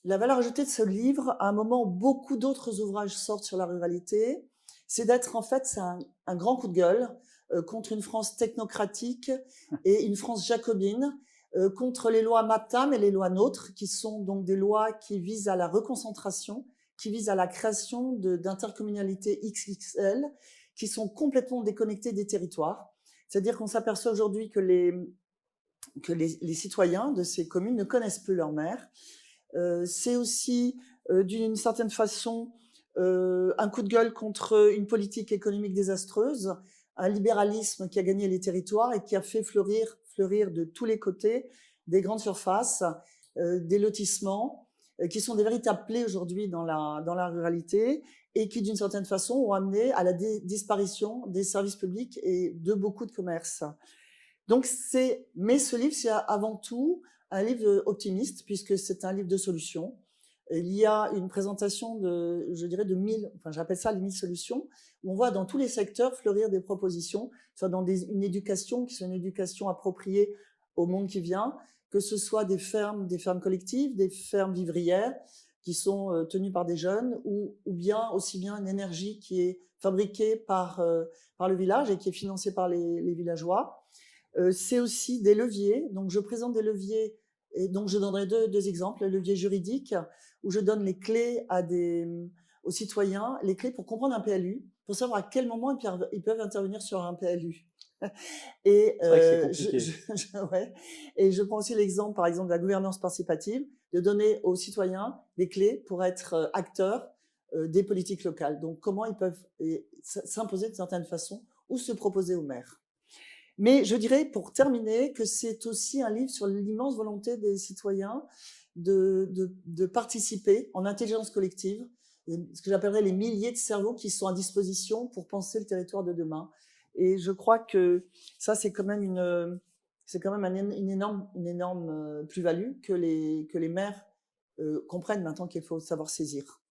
La valeur ajoutée de ce livre, à un moment où beaucoup d'autres ouvrages sortent sur la ruralité, c'est d'être en fait, c'est un grand coup de gueule contre une France technocratique et une France jacobine, contre les lois MAPTAM et les lois NOTRe, qui sont donc des lois qui visent à la reconcentration, qui visent à la création d'intercommunalités XXL, qui sont complètement déconnectées des territoires. C'est-à-dire qu'on s'aperçoit aujourd'hui que les citoyens de ces communes ne connaissent plus leur maire. C'est aussi, d'une certaine façon, un coup de gueule contre une politique économique désastreuse, un libéralisme qui a gagné les territoires et qui a fait fleurir de tous les côtés des grandes surfaces, des lotissements, qui sont des véritables plaies aujourd'hui dans la ruralité et qui, d'une certaine façon, ont amené à la disparition des services publics et de beaucoup de commerces. Donc mais ce livre, c'est avant tout un livre optimiste, puisque c'est un livre de solutions. Il y a une présentation je dirais, j'appelle ça les 1000 solutions, où on voit dans tous les secteurs fleurir des propositions, soit dans une éducation qui soit une éducation appropriée au monde qui vient, que ce soit des fermes collectives, des fermes vivrières qui sont tenues par des jeunes, ou bien aussi bien une énergie qui est fabriquée par le village et qui est financée par les villageois. C'est aussi des leviers. Donc, je présente des leviers et donc je donnerai deux exemples. Le levier juridique, où je donne les clés aux citoyens, les clés pour comprendre un PLU, pour savoir à quel moment ils peuvent intervenir sur un PLU. Et, C'est vrai que c'est compliqué. ouais. Et je prends aussi l'exemple, par exemple, de la gouvernance participative, de donner aux citoyens des clés pour être acteurs des politiques locales. Donc, comment ils peuvent s'imposer de certaines façons ou se proposer au maire. Mais je dirais, pour terminer, que c'est aussi un livre sur l'immense volonté des citoyens de participer en intelligence collective, ce que j'appellerais les milliers de cerveaux qui sont à disposition pour penser le territoire de demain. Et je crois que ça, c'est quand même une énorme plus-value que les maires comprennent maintenant qu'il faut savoir saisir.